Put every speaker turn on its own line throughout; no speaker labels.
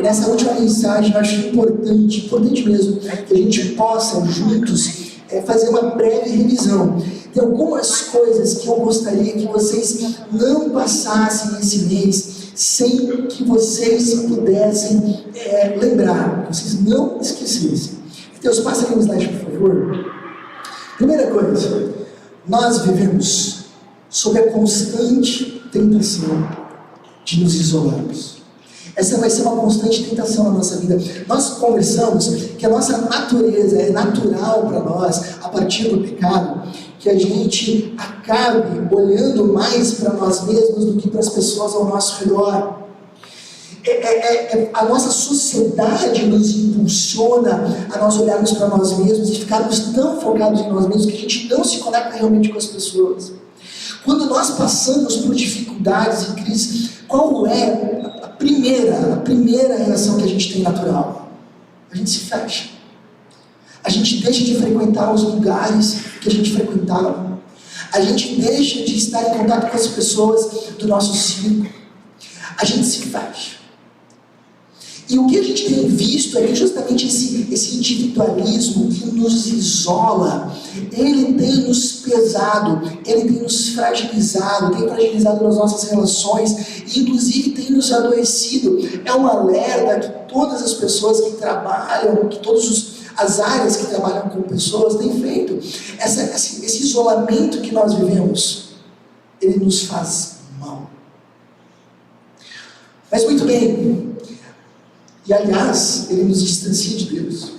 Nessa última mensagem, eu acho importante mesmo, que a gente possa juntos fazer uma breve revisão. Tem algumas coisas que eu gostaria que vocês não passassem esse mês sem que vocês pudessem lembrar, que vocês não esquecessem. Deus, passa aqui no slide, por favor. Primeira coisa, nós vivemos sob a constante tentação de nos isolarmos. Essa vai ser uma constante tentação na nossa vida. Nós conversamos que a nossa natureza é natural para nós, a partir do pecado, que a gente acabe olhando mais para nós mesmos do que para as pessoas ao nosso redor. A nossa sociedade nos impulsiona a nós olharmos para nós mesmos e ficarmos tão focados em nós mesmos que a gente não se conecta realmente com as pessoas. Quando nós passamos por dificuldades e crises, qual é a primeira reação que a gente tem natural? A gente se fecha. A gente deixa de frequentar os lugares que a gente frequentava. A gente deixa de estar em contato com as pessoas do nosso círculo. A gente se fecha. E o que a gente tem visto é que justamente esse individualismo que nos isola, ele tem nos pesado, ele tem nos fragilizado, tem fragilizado nas nossas relações, e inclusive tem nos adoecido. É um alerta que todas as pessoas que trabalham, que todas as áreas que trabalham com pessoas têm feito. Esse isolamento que nós vivemos, ele nos faz mal. Mas muito bem. E aliás, ele nos distancia de Deus.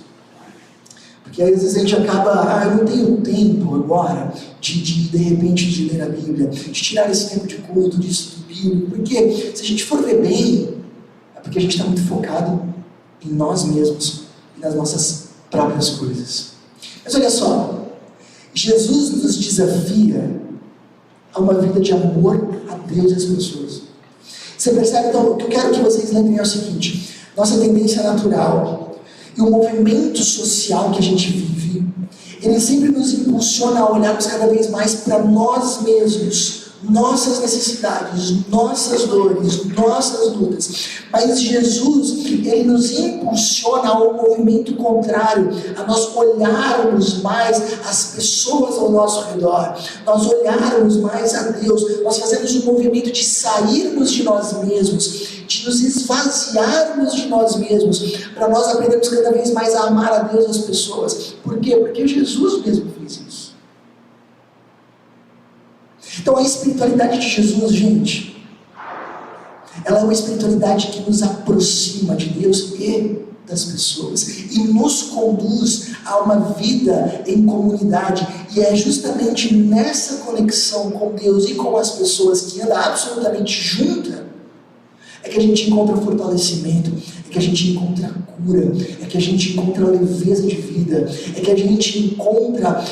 Porque às vezes a gente acaba, eu não tenho tempo agora de repente de ler a Bíblia, de tirar esse tempo de culto, de estudo bíblico. Porque se a gente for ver bem, é porque a gente está muito focado em nós mesmos e nas nossas próprias coisas. Mas olha só, Jesus nos desafia a uma vida de amor a Deus e às pessoas. Você percebe? Então, o que eu quero que vocês lembrem é o seguinte: nossa tendência natural e o movimento social que a gente vive, ele sempre nos impulsiona a olharmos cada vez mais para nós mesmos, nossas necessidades, nossas dores, nossas lutas. Mas Jesus, ele nos impulsiona ao movimento contrário, a nós olharmos mais as pessoas ao nosso redor, nós olharmos mais a Deus, nós fazemos um movimento de sairmos de nós mesmos, de nos esvaziarmos de nós mesmos, para nós aprendermos cada vez mais a amar a Deus e as pessoas. Por quê? Porque Jesus mesmo fez isso. Então a espiritualidade de Jesus, gente, ela é uma espiritualidade que nos aproxima de Deus e das pessoas e nos conduz a uma vida em comunidade. E é justamente nessa conexão com Deus e com as pessoas que anda absolutamente junta é que a gente encontra fortalecimento, é que a gente encontra cura, é que a gente encontra leveza de vida, é que a gente encontra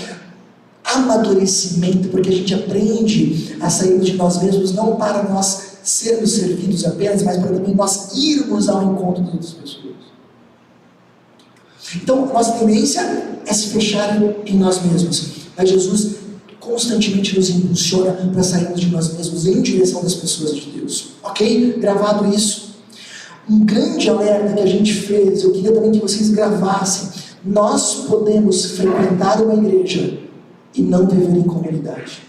amadurecimento, porque a gente aprende a sair de nós mesmos, não para nós sermos servidos apenas, mas para também nós irmos ao encontro das outras pessoas. Então, a nossa tendência é se fechar em nós mesmos, mas Jesus constantemente nos impulsiona para sairmos de nós mesmos em direção das pessoas de Deus. Ok? Gravado isso. Um grande alerta que a gente fez, eu queria também que vocês gravassem. Nós podemos frequentar uma igreja e não viver em comunidade.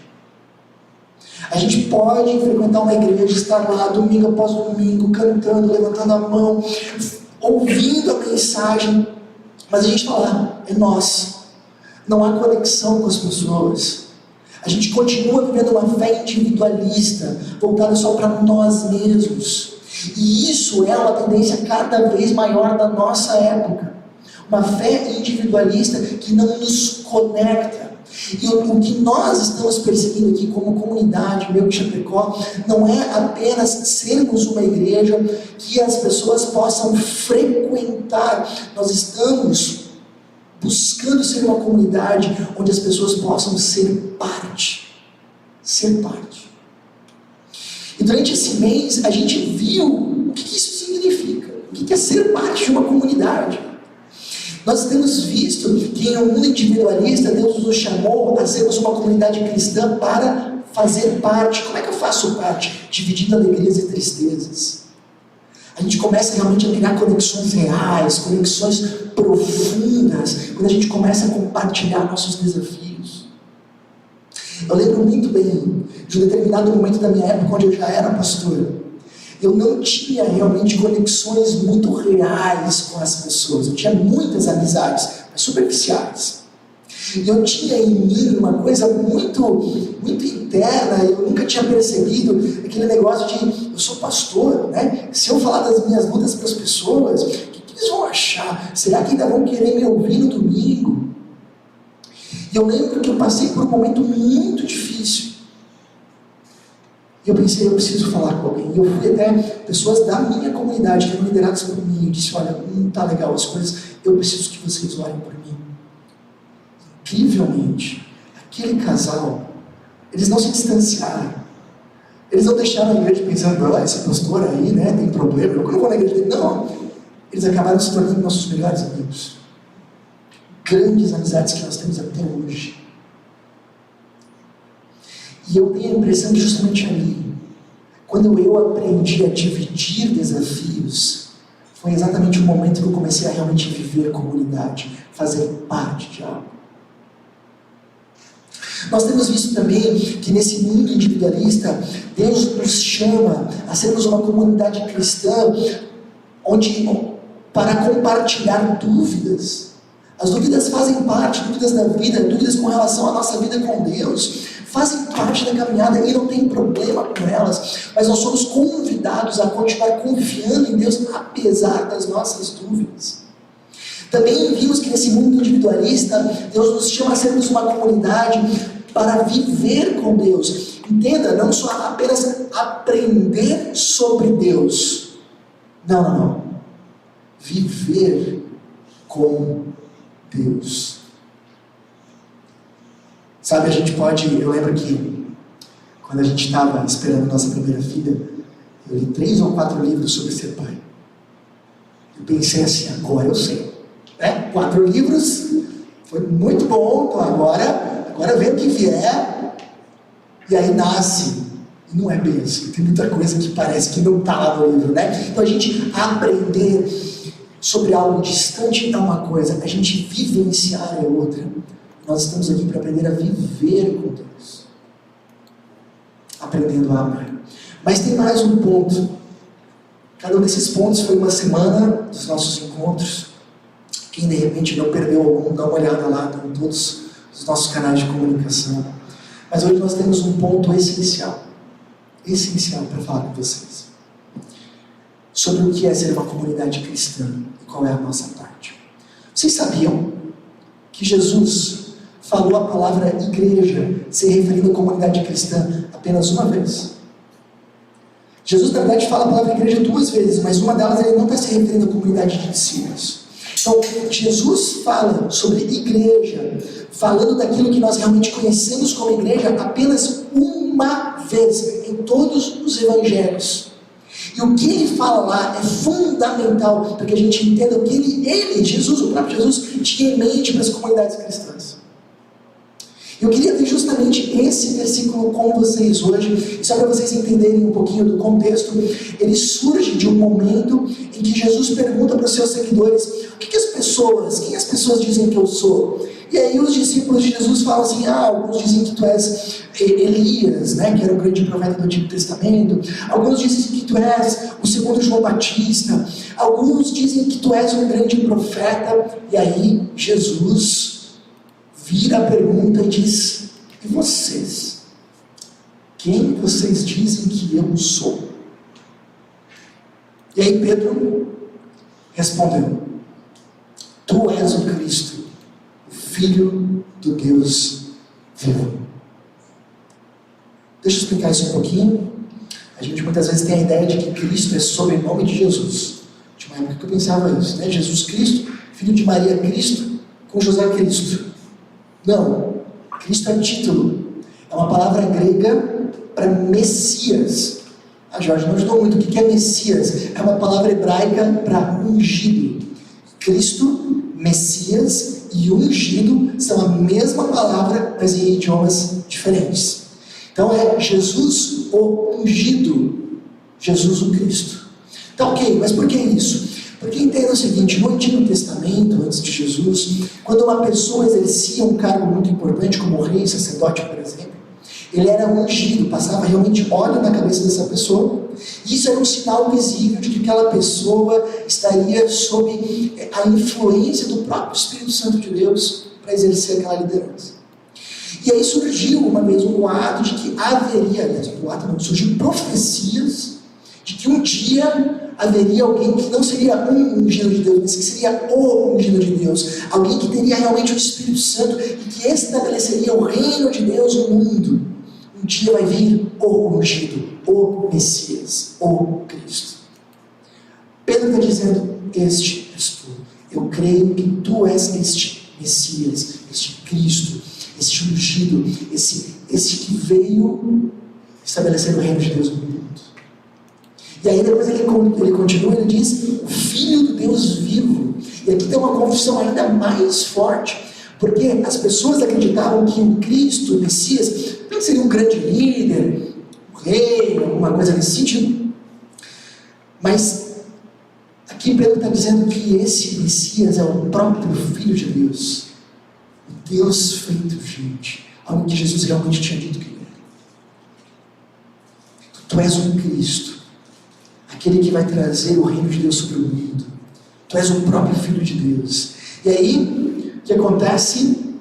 A gente pode frequentar uma igreja, estar lá domingo após domingo, cantando, levantando a mão, ouvindo a mensagem, mas a gente fala, é nós. Não há conexão com as pessoas. A gente continua vivendo uma fé individualista, voltada só para nós mesmos. E isso é uma tendência cada vez maior da nossa época. Uma fé individualista que não nos conecta. E o que nós estamos perseguindo aqui como comunidade, meu Chapecó, não é apenas sermos uma igreja que as pessoas possam frequentar. Nós estamos buscando ser uma comunidade onde as pessoas possam ser parte. Ser parte. E durante esse mês a gente viu o que isso significa. O que é ser parte de uma comunidade. Nós temos visto que em um mundo individualista, Deus nos chamou a sermos uma comunidade cristã para fazer parte. Como é que eu faço parte? Dividindo alegrias e tristezas. A gente começa realmente a criar conexões reais, conexões profundas, quando a gente começa a compartilhar nossos desafios. Eu lembro muito bem de um determinado momento da minha época, onde eu já era pastor. Eu não tinha realmente conexões muito reais com as pessoas. Eu tinha muitas amizades, mas superficiais. E eu tinha em mim uma coisa muito interna, eu nunca tinha percebido aquele negócio de, eu sou pastor, né? Se eu falar das minhas lutas para as pessoas, o que eles vão achar? Será que ainda vão querer me ouvir no domingo? E eu lembro que eu passei por um momento muito difícil. E eu pensei, eu preciso falar com alguém. E eu fui até pessoas da minha comunidade, que eram lideradas por mim, e disse, olha, não está legal as coisas, eu preciso que vocês orem por mim. Incrivelmente, aquele casal, eles não se distanciaram. Eles não deixaram a igreja pensando, esse pastor aí, né, tem problema, eu não vou na igreja dele. Não, eles acabaram se tornando nossos melhores amigos. Grandes amizades que nós temos até hoje. E eu tenho a impressão que justamente ali, quando eu aprendi a dividir desafios, foi exatamente o momento que eu comecei a realmente viver comunidade, fazer parte de algo. Nós temos visto também que nesse mundo individualista, Deus nos chama a sermos uma comunidade cristã para compartilhar dúvidas. As dúvidas fazem parte, dúvidas da vida, dúvidas com relação à nossa vida com Deus, fazem parte da caminhada e não tem problema com elas, mas nós somos convidados a continuar confiando em Deus apesar das nossas dúvidas. Também vimos que nesse mundo individualista, Deus nos chama a sermos uma comunidade para viver com Deus. Entenda, não só apenas aprender sobre Deus. Não. Viver com Deus. Sabe, eu lembro que quando a gente estava esperando nossa primeira filha, eu li 3 ou 4 livros sobre ser pai. Eu pensei assim, agora eu sei. 4 livros, foi muito bom, então agora vem o que vier, e aí nasce. E não é bem assim, tem muita coisa que parece que não está lá no livro, né? Então a gente aprender sobre algo distante é uma coisa, a gente vivenciar é outra. Nós estamos aqui para aprender a viver com Deus, aprendendo a amar. Mas tem mais um ponto. Cada um desses pontos foi uma semana dos nossos encontros. Quem de repente não perdeu algum, dá uma olhada lá em todos os nossos canais de comunicação. Mas hoje nós temos um ponto essencial para falar com vocês, sobre o que é ser uma comunidade cristã e qual é a nossa parte. Vocês sabiam que Jesus falou a palavra igreja, se referindo à comunidade cristã, apenas uma vez? Jesus, na verdade, fala a palavra igreja 2 vezes, mas uma delas ele não está se referindo à comunidade de discípulos. Então, Jesus fala sobre igreja, falando daquilo que nós realmente conhecemos como igreja, apenas uma vez, em todos os evangelhos. E o que ele fala lá é fundamental para que a gente entenda o que ele, Jesus, o próprio Jesus, tinha em mente para as comunidades cristãs. Eu queria ter justamente esse versículo com vocês hoje, e só para vocês entenderem um pouquinho do contexto. Ele surge de um momento em que Jesus pergunta para os seus seguidores, quem as pessoas dizem que eu sou? E aí os discípulos de Jesus falam assim, alguns dizem que tu és Elias, né, que era o grande profeta do Antigo Testamento, alguns dizem que tu és o segundo João Batista, alguns dizem que tu és um grande profeta. E aí Jesus vira a pergunta e diz, e vocês? Quem vocês dizem que eu sou? E aí Pedro respondeu, tu és o Cristo, o Filho do Deus vivo. Deixa eu explicar isso um pouquinho. A gente muitas vezes tem a ideia de que Cristo é sobrenome de Jesus. Tinha uma época que eu pensava isso, né? Jesus Cristo, filho de Maria Cristo, com José Cristo. Não, Cristo é título. É uma palavra grega para Messias. Jorge não ajudou muito. O que é Messias? É uma palavra hebraica para ungido. Cristo, Messias e ungido são a mesma palavra, mas em idiomas diferentes. Então é Jesus o ungido, Jesus o Cristo. Tá ok, mas por que isso? Porque entenda o seguinte, no Antigo Testamento, antes de Jesus, quando uma pessoa exercia um cargo muito importante, como rei, sacerdote, por exemplo, ele era ungido, passava realmente óleo na cabeça dessa pessoa. Isso era um sinal visível de que aquela pessoa estaria sob a influência do próprio Espírito Santo de Deus para exercer aquela liderança. E aí surgiu uma vez um boato de que haveria, aliás, um boato não, surgiu profecias de que um dia haveria alguém que não seria um ungido de Deus, mas que seria o ungido de Deus, alguém que teria realmente o Espírito Santo e que estabeleceria o reino de Deus no mundo. Um dia vai vir o ungido, o Messias, o Cristo. Pedro está dizendo, este és tu. Eu creio que tu és este Messias, este Cristo, este ungido, esse que veio estabelecer o reino de Deus no mundo. E aí depois ele continua, ele diz, o Filho do Deus vivo. E aqui tem uma confissão ainda mais forte, porque as pessoas acreditavam que o Cristo, o Messias, não seria um grande líder, um rei, alguma coisa nesse sentido. Mas aqui Pedro está dizendo que esse Messias é o próprio Filho de Deus. O Deus feito gente. Algo que Jesus realmente tinha dito que ele era. Tu és um Cristo. Aquele que vai trazer o reino de Deus sobre o mundo. Tu és o próprio Filho de Deus. E aí, o que acontece?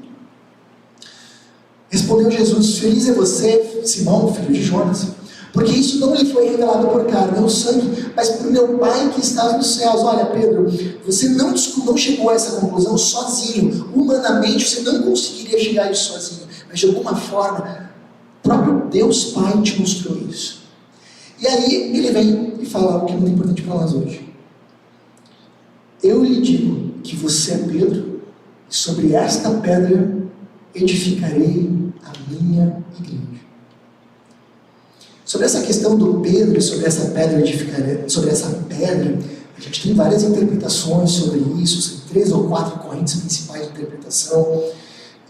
Respondeu Jesus, feliz é você, Simão, filho de Jonas, porque isso não lhe foi revelado por carne ou sangue, mas por meu Pai que está nos céus. Olha, Pedro, você não chegou a essa conclusão sozinho. Humanamente, você não conseguiria chegar a isso sozinho. Mas de alguma forma, o próprio Deus Pai te mostrou isso. E aí, ele vem e fala algo que é muito importante para nós hoje. Eu lhe digo que você é Pedro, e sobre esta pedra edificarei a minha igreja. Sobre essa questão do Pedro, sobre essa pedra, a gente tem várias interpretações sobre isso, são 3 ou 4 correntes principais de interpretação,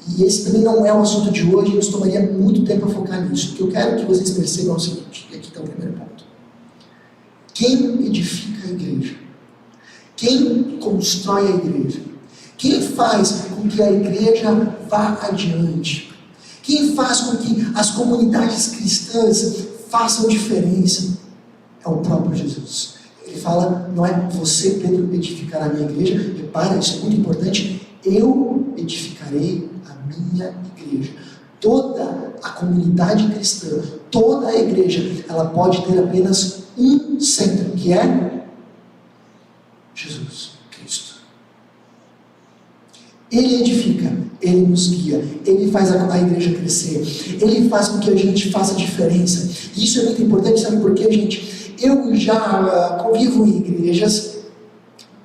e esse também não é o assunto de hoje, e nos tomaria muito tempo a focar nisso. O que eu quero que vocês percebam é o seguinte, e aqui está o primeiro ponto. Quem edifica a igreja? Quem constrói a igreja? Quem faz com que a igreja vá adiante? Quem faz com que as comunidades cristãs façam diferença? É o próprio Jesus. Ele fala, não é você, Pedro, edificará a minha igreja. Repara, isso é muito importante. Eu edificarei a minha igreja. Toda a comunidade cristã, toda a igreja, ela pode ter apenas um centro, que é Jesus Cristo. Ele edifica, Ele nos guia, Ele faz a igreja crescer, Ele faz com que a gente faça diferença. E isso é muito importante, sabe por quê, gente? Eu já convivo em igrejas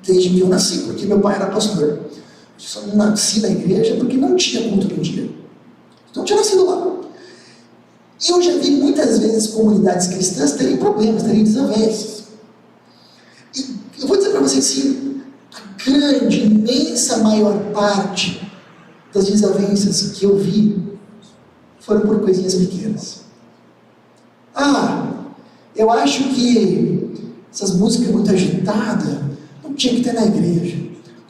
desde que eu nasci, porque meu pai era pastor. Eu só não nasci na igreja porque não tinha culto no dia. Então eu tinha nascido lá. E eu já vi muitas vezes comunidades cristãs terem problemas, terem desavenças. E eu vou dizer para vocês assim, a grande, imensa maior parte das desavenças que eu vi foram por coisinhas pequenas. Eu acho que essas músicas muito agitadas não tinha que ter na igreja.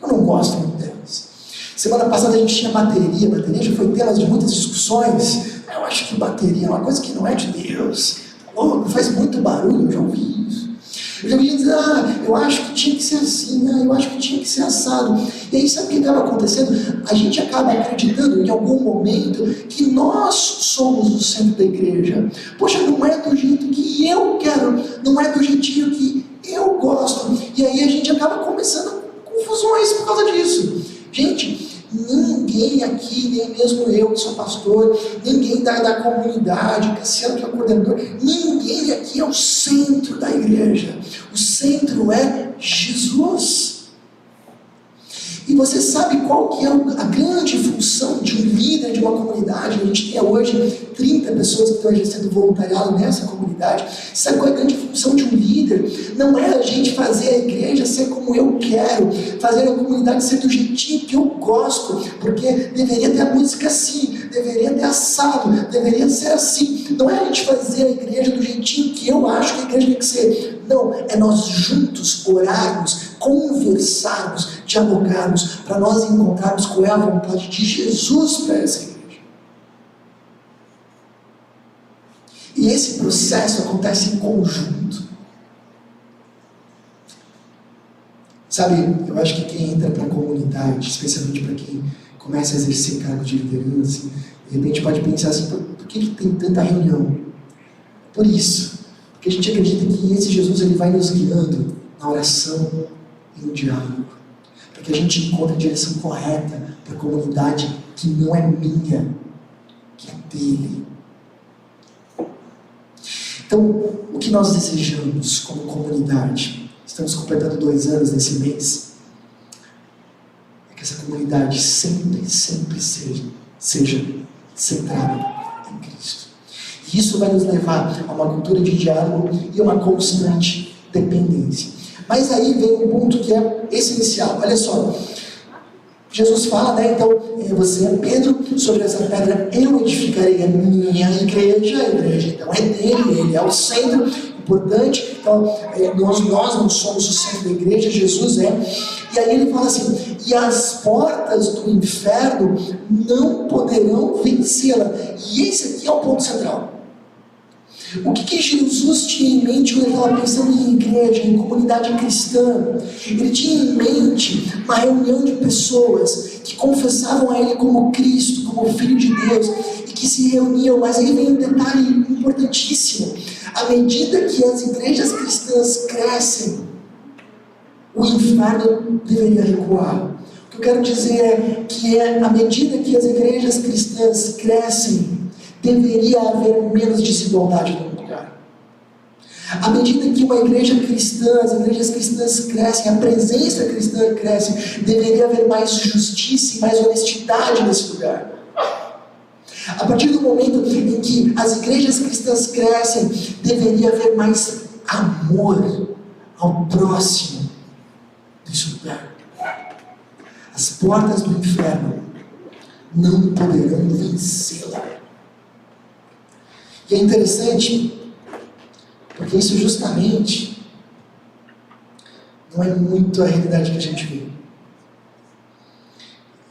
Eu não gosto muito delas. Semana passada a gente tinha bateria já foi tema de muitas discussões. Eu acho que bateria é uma coisa que não é de Deus. Faz muito barulho, eu já ouvi isso. Eu já ouvi dizer, eu acho que tinha que ser assim, eu acho que tinha que ser assado. E aí sabe o que acaba acontecendo? A gente acaba acreditando em algum momento que nós somos o centro da igreja. Poxa, não é do jeito que eu quero, não é do jeitinho que eu gosto. E aí a gente acaba começando confusões por causa disso. Gente, ninguém aqui, nem mesmo eu que sou pastor, ninguém da comunidade, Cassiano que é o coordenador, ninguém aqui é o centro da igreja. O centro é Jesus. E você sabe qual que é a grande função de um líder de uma comunidade? A gente tem hoje 30 pessoas que estão exercendo voluntariado nessa comunidade. Sabe qual é a grande função de um líder? Não é a gente fazer a igreja ser como eu quero, fazer a comunidade ser do jeitinho que eu gosto, porque deveria ter a música assim, deveria ter assado, deveria ser assim. Não é a gente fazer a igreja do jeitinho que eu acho que a igreja tem que ser. Não, é nós juntos orarmos, conversarmos, dialogarmos, para nós encontrarmos qual é a vontade de Jesus para essa igreja. E esse processo acontece em conjunto. Sabe, eu acho que quem entra para a comunidade, especialmente para quem começa a exercer cargo de liderança, de repente pode pensar assim, por que tem tanta reunião? Por isso, porque a gente acredita que esse Jesus ele vai nos guiando na oração e no diálogo, para que a gente encontre a direção correta para a comunidade que não é minha, que é dele. Então, o que nós desejamos como comunidade? Estamos completando 2 anos nesse mês. É que essa comunidade sempre seja centrada em Cristo. E isso vai nos levar a uma cultura de diálogo e uma constante dependência. Mas aí vem um ponto que é essencial. Olha só. Jesus fala, né? Então, você é Pedro, sobre essa pedra eu edificarei a minha igreja. A igreja então é dele, ele é o centro importante. Então, nós não somos o centro da igreja, Jesus é. E aí ele fala assim, e as portas do inferno não poderão vencê-la. E esse aqui é o ponto central. O que Jesus tinha em mente quando ele estava pensando em igreja, em comunidade cristã? Ele tinha em mente uma reunião de pessoas que confessavam a Ele como Cristo, como Filho de Deus, e que se reuniam. Mas aí vem um detalhe importantíssimo. À medida que as igrejas cristãs crescem, o inferno deveria recuar. O que eu quero dizer é que à medida que as igrejas cristãs crescem, deveria haver menos desigualdade no lugar. À medida que uma igreja cristã, as igrejas cristãs crescem, a presença cristã cresce, deveria haver mais justiça e mais honestidade nesse lugar. A partir do momento em que as igrejas cristãs crescem, deveria haver mais amor ao próximo nesse lugar. As portas do inferno não poderão vencê-la. E é interessante, porque isso justamente não é muito a realidade que a gente vê.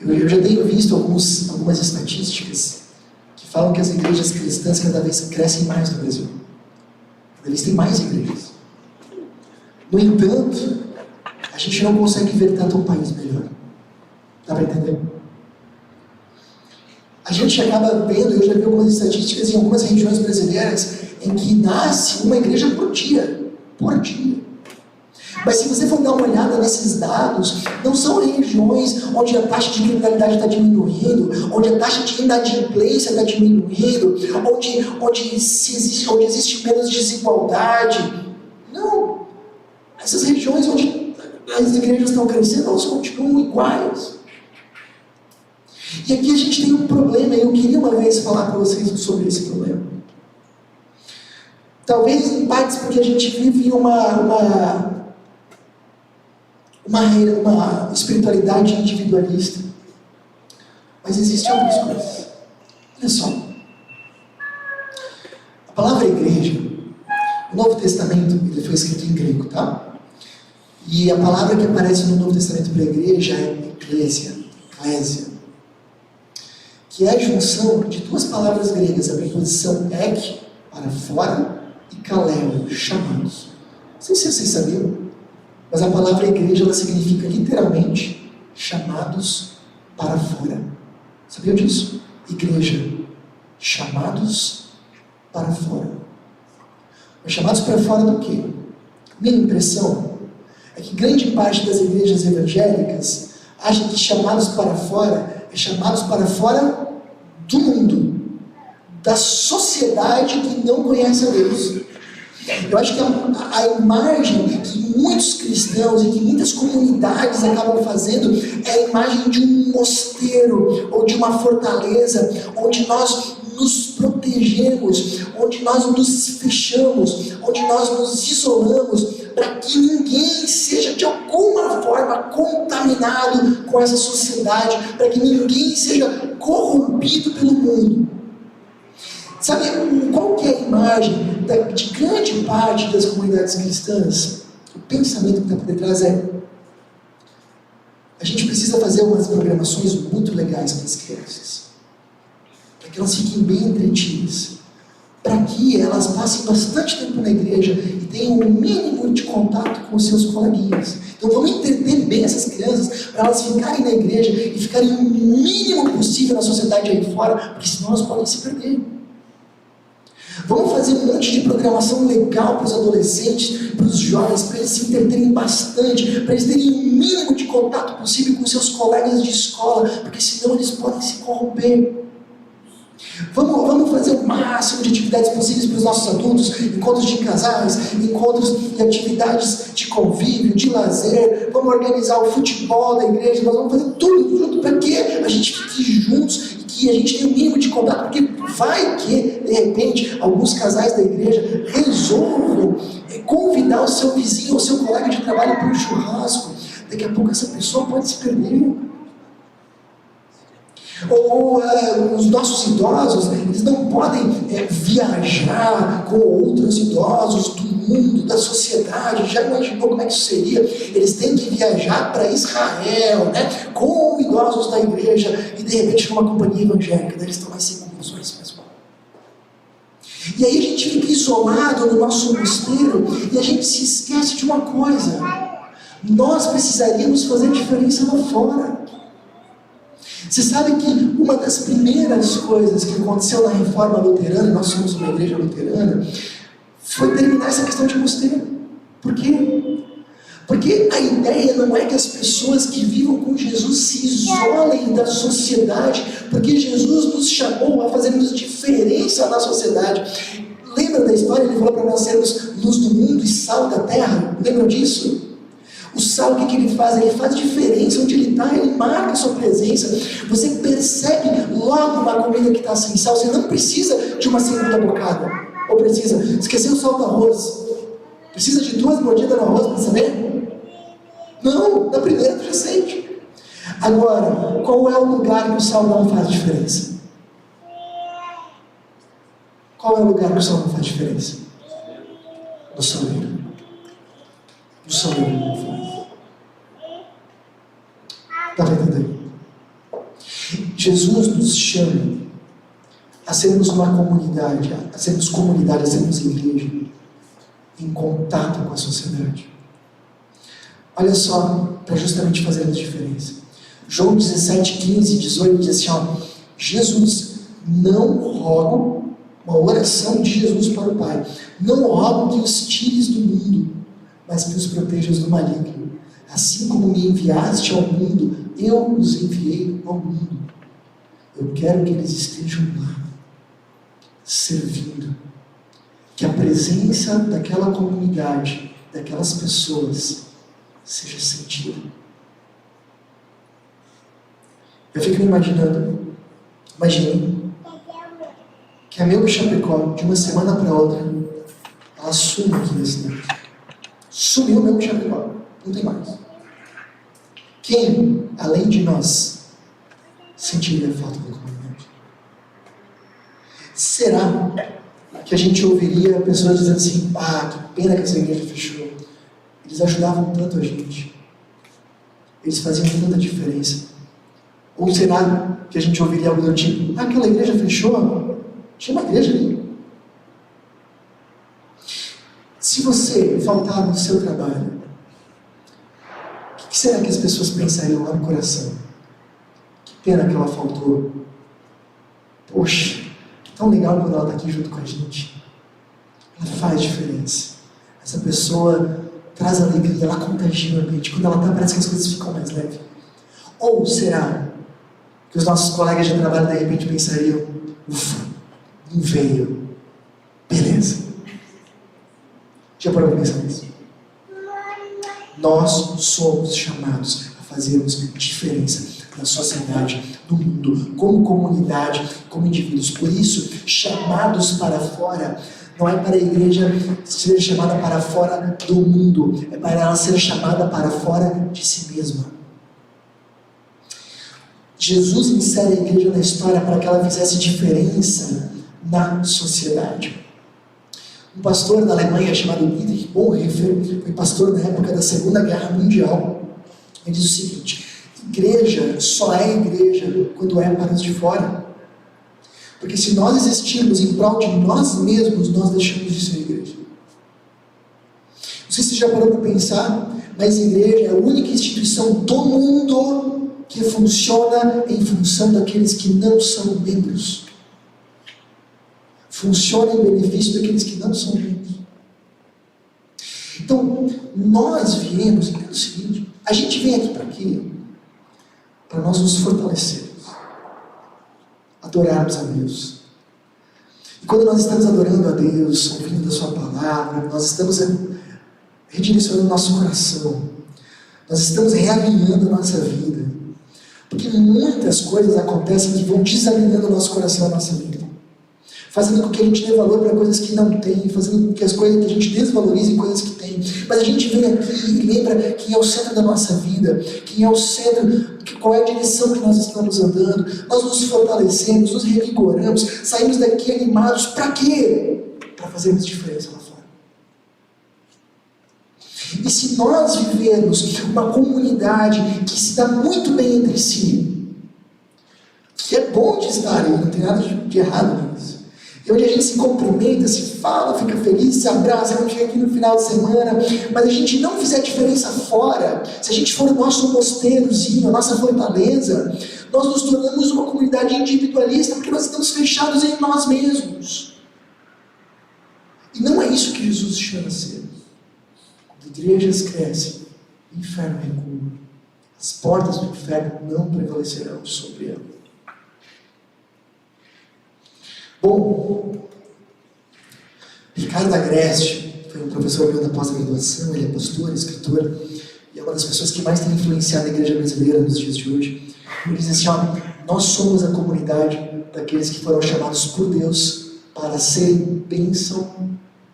Eu já tenho visto algumas estatísticas que falam que as igrejas cristãs cada vez crescem mais no Brasil. Cada vez tem mais igrejas. No entanto, a gente não consegue ver tanto um país melhor. Dá para entender? A gente acaba vendo, eu já vi algumas estatísticas em algumas regiões brasileiras em que nasce uma igreja por dia. Mas se você for dar uma olhada nesses dados, não são regiões onde a taxa de criminalidade está diminuindo, onde a taxa de inadimplência está diminuindo, onde existe menos desigualdade. Não. Essas regiões onde as igrejas estão crescendo, elas continuam iguais. E aqui a gente tem um problema, e eu queria uma vez falar para vocês sobre esse problema. Talvez em partes porque a gente vive uma espiritualidade individualista. Mas existem outras coisas. Olha só. A palavra igreja, o Novo Testamento, ele foi escrito em grego, tá? E a palavra que aparece no Novo Testamento para a igreja é eclésia, que é a junção de 2 palavras gregas, a preposição ek, para fora, e kaleo, chamados. Não sei se vocês sabiam, mas a palavra igreja, ela significa literalmente chamados para fora. Sabiam disso? Igreja, chamados para fora. Mas chamados para fora do quê? Minha impressão é que grande parte das igrejas evangélicas acha que chamados para fora é chamados para fora do mundo, da sociedade que não conhece a Deus. Eu acho que a imagem que muitos cristãos e que muitas comunidades acabam fazendo é a imagem de um mosteiro ou de uma fortaleza, onde nós nos protegemos, onde nós nos fechamos, onde nós nos isolamos, para que ninguém seja de alguma forma contaminado com essa sociedade, para que ninguém seja corrompido pelo mundo. Sabe qual que é a imagem de grande parte das comunidades cristãs? O pensamento que está por detrás é: a gente precisa fazer umas programações muito legais para as crianças, para que elas fiquem bem entretidas, para que elas passem bastante tempo na igreja e tenham o mínimo de contato com os seus coleguinhas. Então vamos entender bem essas crianças, para elas ficarem na igreja e ficarem o mínimo possível na sociedade aí fora, porque senão elas podem se perder. Vamos fazer um monte de programação legal para os adolescentes, para os jovens, para eles se entreterem bastante, para eles terem o mínimo de contato possível com seus colegas de escola, porque senão eles podem se corromper. Vamos fazer o máximo de atividades possíveis para os nossos adultos, encontros de casais, encontros e atividades de convívio, de lazer, vamos organizar o futebol da igreja, nós vamos fazer tudo junto para que a gente fique juntos e que a gente tenha o mínimo de contato, porque vai que, de repente, alguns casais da igreja resolvam convidar o seu vizinho ou o seu colega de trabalho para um churrasco. Daqui a pouco essa pessoa pode se perder. Ou os nossos idosos, eles não podem viajar com outros idosos do mundo, da sociedade. Já imaginou como é que isso seria? Eles têm que viajar para Israel, né, com idosos da igreja, e de repente numa companhia evangélica, daí eles estão mais sem conclusões, pessoal. E aí a gente fica isolado no nosso mosteiro e a gente se esquece de uma coisa: nós precisaríamos fazer diferença lá fora. Você sabe que uma das primeiras coisas que aconteceu na reforma luterana, nós somos uma igreja luterana, foi terminar essa questão de mosteiro. Por quê? Porque a ideia não é que as pessoas que vivam com Jesus se isolem da sociedade, porque Jesus nos chamou a fazermos diferença na sociedade. Lembra da história? Ele falou para nós sermos luz do mundo e sal da terra. Lembram disso? O sal, o que ele faz? Ele faz diferença onde ele está, ele marca a sua presença. Você percebe logo uma comida que está sem sal. Você não precisa de uma segunda bocada. Ou precisa? Esqueceu o sal do arroz. Precisa de 2 mordidas no arroz para saber? Não, na primeira tu já sente. Agora, qual é o lugar que o sal não faz diferença? Qual é o lugar que o sal não faz diferença? No saleiro. No saleiro não faz. Está entendendo? Jesus nos chama a sermos uma comunidade, a sermos comunidade, a sermos igreja, em contato com a sociedade. Olha só, para justamente fazer a diferença. João 17, 15, 18 diz assim, ó: Jesus, não rogo, uma oração de Jesus para o Pai, não rogo que os tires do mundo, mas que os protejas do maligno. Assim como me enviaste ao mundo, eu os enviei ao mundo. Eu quero que eles estejam lá, servindo. Que a presença daquela comunidade, daquelas pessoas, seja sentida. Eu fico me imaginando, imagine que a Melco Chapecó, de uma semana para outra, ela sume aqui na cidade. Sumiu a Melco Chapecó, não tem mais. Quem, além de nós, sentiria a falta da comunidade? Será que a gente ouviria pessoas dizendo assim: ah, que pena que essa igreja fechou, eles ajudavam tanto a gente, eles faziam tanta diferença? Ou será que a gente ouviria algo do tipo: ah, aquela igreja fechou, tinha uma igreja ali? Se você faltar no seu trabalho, o que será que as pessoas pensariam lá no coração? Que pena que ela faltou. Poxa, tão legal quando ela está aqui junto com a gente. Ela faz diferença. Essa pessoa traz alegria, ela contagia o ambiente. Quando ela está, parece que as coisas ficam mais leves. Ou será que os nossos colegas de trabalho de repente pensariam: ufa, não veio, beleza. Já parou para pensar nisso? Nós somos chamados a fazermos diferença na sociedade, no mundo, como comunidade, como indivíduos. Por isso, chamados para fora, não é para a igreja ser chamada para fora do mundo, é para ela ser chamada para fora de si mesma. Jesus insere a igreja na história para que ela fizesse diferença na sociedade. Um pastor da Alemanha chamado Dietrich Bonhoeffer, foi pastor na época da Segunda Guerra Mundial. Ele diz o seguinte: igreja só é igreja quando é para os de fora. Porque se nós existirmos em prol de nós mesmos, nós deixamos de ser igreja. Não sei se você já parou para pensar, mas a igreja é a única instituição do mundo que funciona em função daqueles que não são membros. Funciona em benefício daqueles que não são membros. Então, nós viemos, entenda o seguinte: a gente vem aqui para quê? Para nós nos fortalecermos, adorarmos a Deus. E quando nós estamos adorando a Deus, ouvindo a sua palavra, nós estamos redirecionando o nosso coração, nós estamos realinhando a nossa vida, porque muitas coisas acontecem que vão desalinhando o nosso coração e a nossa vida, fazendo com que a gente dê valor para coisas que não tem, fazendo com que as coisas que a gente desvalorize em coisas que tem. Mas a gente vem aqui e lembra quem é o centro da nossa vida, quem é o centro, qual é a direção que nós estamos andando. Nós nos fortalecemos, nos revigoramos, saímos daqui animados. Para quê? Para fazermos diferença lá fora. E se nós vivermos uma comunidade que se dá muito bem entre si, que é bom de estar aí, não tem nada de errado nisso, e onde a gente se cumprimenta, se fala, fica feliz, se abraça, quando chega aqui no final de semana, mas a gente não fizer diferença fora, se a gente for o nosso mosteirozinho, a nossa fortaleza, nós nos tornamos uma comunidade individualista, porque nós estamos fechados em nós mesmos. E não é isso que Jesus chama a ser. Quando igrejas crescem, o inferno recua. As portas do inferno não prevalecerão sobre ela. Bom, Ricardo Agreste foi um professor meu da pós-graduação, ele é pastor, escritor, e é uma das pessoas que mais tem influenciado a igreja brasileira nos dias de hoje. Ele diz assim: nós somos a comunidade daqueles que foram chamados por Deus para serem bênção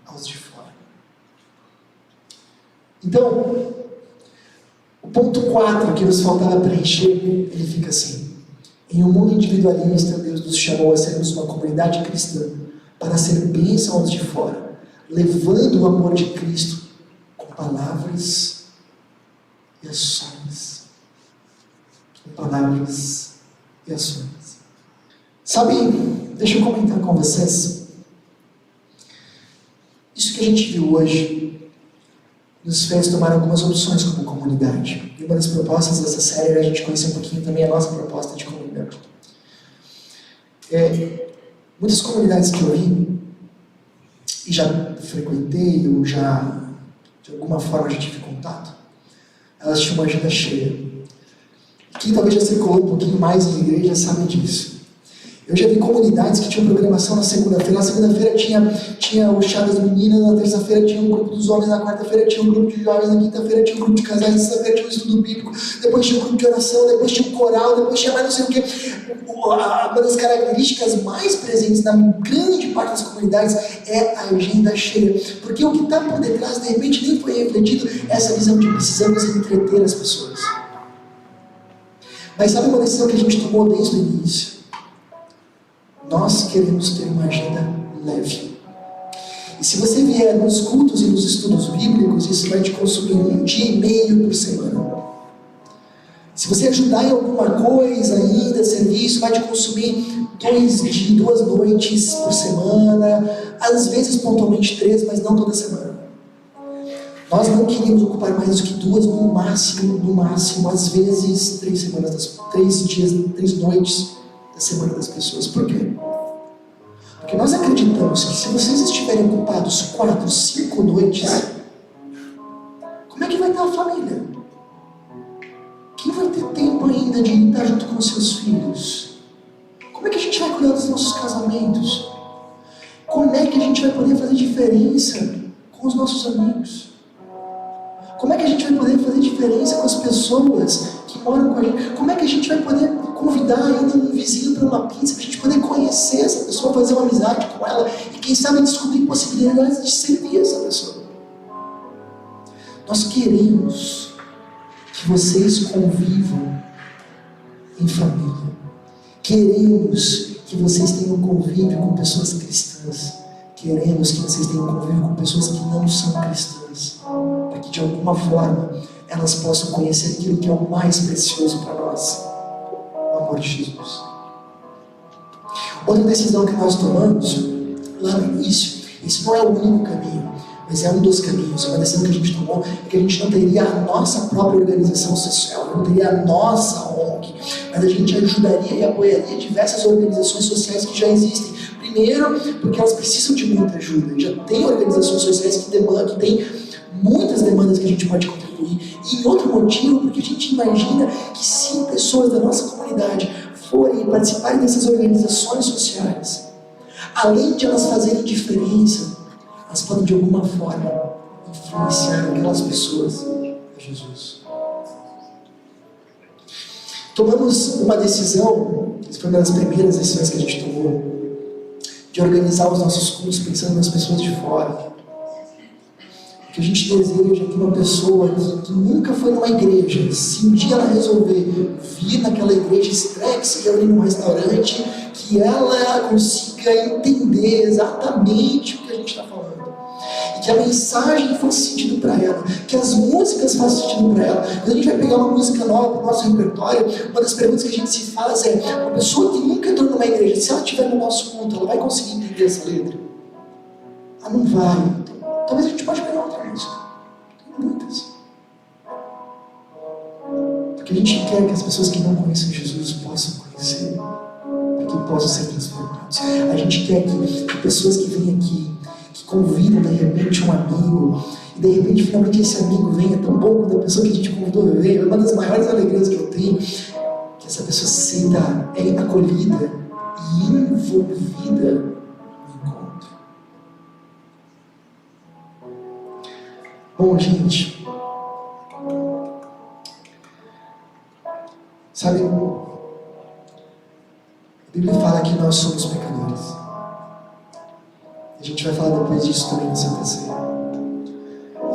aos de fora. Então, o ponto 4 que nos faltava preencher, ele fica assim: em um mundo individualista, Deus nos chamou a sermos uma comunidade cristã para ser bênção aos de fora, levando o amor de Cristo com palavras e ações. Com palavras e ações. Sabe, deixa eu comentar com vocês. Isso que a gente viu hoje nos fez tomar algumas opções como comunidade. E uma das propostas dessa série era a gente conhecer um pouquinho também a nossa proposta de comunidade. Muitas comunidades que eu vi, e já frequentei, ou já de alguma forma já tive contato, elas tinham uma agenda cheia. Quem talvez já circulou um pouquinho mais em igreja sabe disso. Eu já vi comunidades que tinham programação na segunda-feira. Na segunda-feira tinha o chá das meninas, na terça-feira tinha um grupo dos homens, na quarta-feira tinha um grupo de jovens, na quinta-feira tinha um grupo de casais, na sexta-feira tinha um estudo bíblico, depois tinha um grupo de oração, depois tinha um coral, depois tinha mais não sei o quê. Uma das características mais presentes na grande parte das comunidades é a agenda cheia. Porque o que está por detrás, de repente, nem foi refletido essa visão de precisamos entreter as pessoas. Mas sabe uma decisão que a gente tomou desde o início? Nós queremos ter uma agenda leve. E se você vier nos cultos e nos estudos bíblicos, isso vai te consumir 1 dia e meio por semana. Se você ajudar em alguma coisa ainda, serviço, vai te consumir 2 noites por semana, às vezes pontualmente 3, mas não toda semana. Nós não queríamos ocupar mais do que 2 no máximo, às vezes 3 noites da semana das pessoas. Por quê? Porque nós acreditamos que se vocês estiverem ocupados 4, 5 noites, como é que vai estar a família? Quem vai ter tempo ainda de estar junto com os seus filhos? Como é que a gente vai cuidar dos nossos casamentos? Como é que a gente vai poder fazer diferença com os nossos amigos? Como é que a gente vai poder fazer diferença com as pessoas que moram com a gente? Como é que a gente vai poder convidar ainda um vizinho para uma pizza, para a gente poder conhecer essa pessoa, fazer uma amizade com ela e quem sabe descobrir possibilidades de servir essa pessoa? Nós queremos que vocês convivam em família. Queremos que vocês tenham convívio com pessoas cristãs. Queremos que vocês tenham convívio com pessoas que não são cristãs, para que de alguma forma elas possam conhecer aquilo que é o mais precioso para nós, o amor de Jesus. Outra decisão que nós tomamos lá no início, esse não é o único caminho, mas é um dos caminhos. Uma decisão que a gente tomou é que a gente não teria a nossa própria organização social, não teria a nossa ONG, mas a gente ajudaria e apoiaria diversas organizações sociais que já existem. Primeiro, porque elas precisam de muita ajuda. Já tem organizações sociais que têm muitas demandas que a gente pode contribuir. E outro motivo, porque a gente imagina que se pessoas da nossa comunidade forem participarem dessas organizações sociais, além de elas fazerem diferença, elas podem de alguma forma influenciar aquelas pessoas a Jesus. Tomamos uma decisão, essa foi uma das primeiras decisões que a gente tomou, de organizar os nossos cultos pensando nas pessoas de fora. Que a gente deseja que uma pessoa que nunca foi numa igreja, se um dia ela resolver vir naquela igreja estranha, que se reunir num restaurante, que ela consiga entender exatamente o que a gente está falando. E que a mensagem faça sentido para ela, que as músicas façam sentido para ela. Quando a gente vai pegar uma música nova para o nosso repertório, uma das perguntas que a gente se faz é: uma pessoa que nunca entrou numa igreja, se ela estiver no nosso culto, ela vai conseguir entender essa letra? Ela não vai. Então, talvez a gente pode pegar outra música. Tem muitas. Porque a gente quer que as pessoas que não conhecem Jesus possam conhecer, para que possam ser transformados. A gente quer que pessoas que vêm aqui, que convidam de repente um amigo, e de repente finalmente esse amigo venha, tão bom quando a pessoa que a gente convidou veio. É uma das maiores alegrias que eu tenho, que essa pessoa se sinta acolhida e envolvida no encontro. Bom, gente, sabe, a Bíblia fala que nós somos pecadores. A gente vai falar depois disso também na Santa Ceia.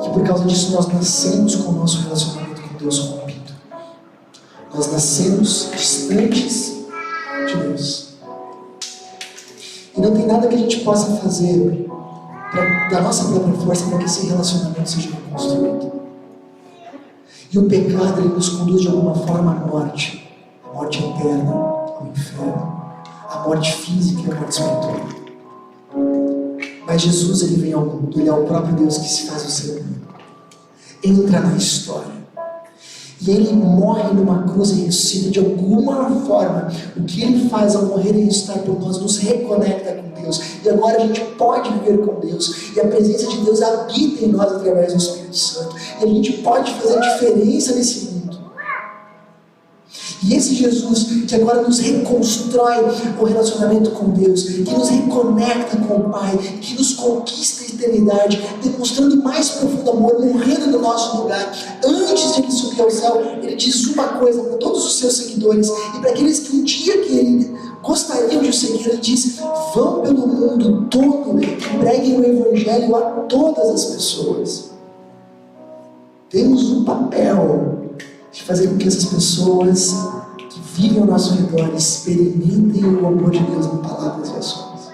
Que por causa disso nós nascemos com o nosso relacionamento com Deus rompido. Nós nascemos distantes de Deus. E não tem nada que a gente possa fazer da nossa própria força para que esse relacionamento seja reconstruído. E o pecado, ele nos conduz de alguma forma à morte eterna, ao inferno, à morte física e à morte espiritual. Mas Jesus, ele vem ao mundo, ele é o próprio Deus que se faz o ser humano. Entra na história. E ele morre numa cruz e ressuscita de alguma forma. O que ele faz ao morrer e ressuscitar por nós nos reconecta com Deus. E agora a gente pode viver com Deus. E a presença de Deus habita em nós através do Espírito Santo. E a gente pode fazer diferença nesse mundo. E esse Jesus que agora nos reconstrói o relacionamento com Deus, que nos reconecta com o Pai, que nos conquista a eternidade, demonstrando mais profundo amor, morrendo no nosso lugar. Antes de ele subir ao céu, ele diz uma coisa para todos os seus seguidores e para aqueles que um dia que ele gostariam de o seguir, ele diz: vão pelo mundo todo e preguem o Evangelho a todas as pessoas. Temos um papel de fazer com que essas pessoas que vivem ao nosso redor experimentem o amor de Deus em palavras e ações.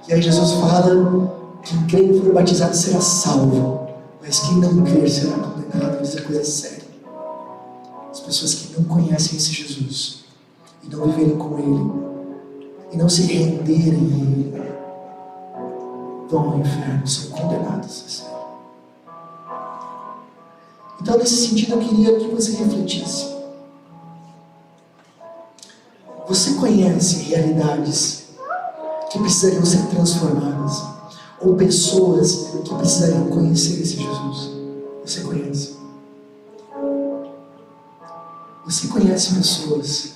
E aí Jesus fala: quem crer e for batizado será salvo, mas quem não crer será condenado. Isso é coisa séria. As pessoas que não conhecem esse Jesus e não viverem com Ele e não se renderem a Ele vão ao inferno, são condenadas. Então, nesse sentido, eu queria que você refletisse. Você conhece realidades que precisariam ser transformadas? Ou pessoas que precisariam conhecer esse Jesus? Você conhece? Você conhece pessoas,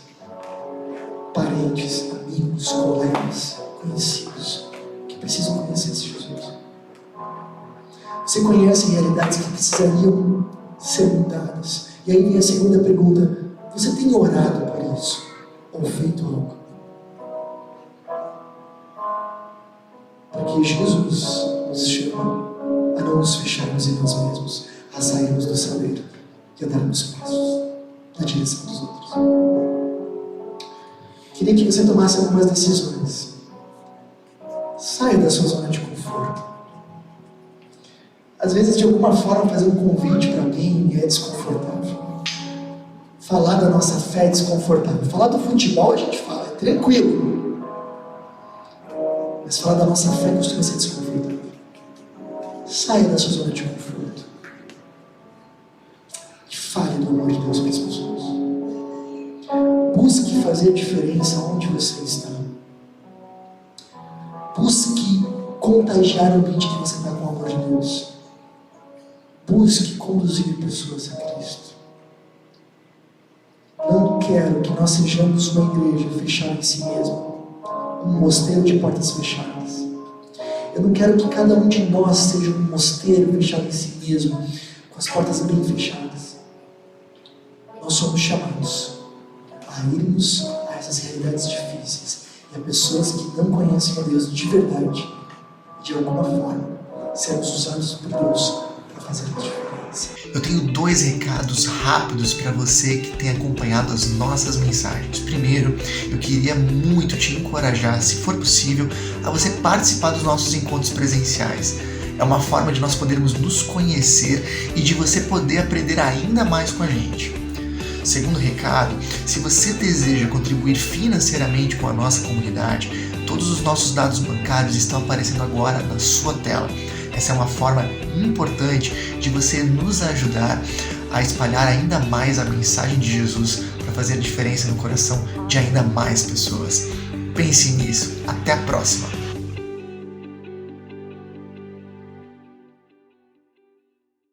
parentes, amigos, colegas, conhecidos, que precisam conhecer esse Jesus? Você conhece realidades que precisariam ser mudadas? E aí vem a segunda pergunta: você tem orado por isso? Ou feito algo? Porque Jesus nos chama a não nos fecharmos em nós mesmos, a sairmos do saber e a darmos passos na direção dos outros. Queria que você tomasse algumas decisões. Saia da sua zona de conforto. Às vezes, de alguma forma, fazer um convite para alguém é desconfortável. Falar da nossa fé é desconfortável. Falar do futebol a gente fala, é tranquilo. Mas falar da nossa fé costuma ser desconfortável. Saia da sua zona de conforto. E fale do amor de Deus para as pessoas. Busque fazer diferença onde você está. Busque contagiar o ambiente que você está com o amor de Deus. Busque conduzir pessoas a Cristo. Não quero que nós sejamos uma igreja fechada em si mesma, um mosteiro de portas fechadas. Eu não quero que cada um de nós seja um mosteiro fechado em si mesmo, com as portas bem fechadas. Nós somos chamados a irmos a essas realidades difíceis e a pessoas que não conhecem a Deus de verdade, de alguma forma, sermos usados por Deus para fazer a diferença.
Eu tenho 2 recados rápidos para você que tem acompanhado as nossas mensagens. Primeiro, eu queria muito te encorajar, se for possível, a você participar dos nossos encontros presenciais. É uma forma de nós podermos nos conhecer e de você poder aprender ainda mais com a gente. Segundo recado, se você deseja contribuir financeiramente com a nossa comunidade, todos os nossos dados bancários estão aparecendo agora na sua tela. Essa é uma forma importante de você nos ajudar a espalhar ainda mais a mensagem de Jesus para fazer a diferença no coração de ainda mais pessoas. Pense nisso. Até a próxima!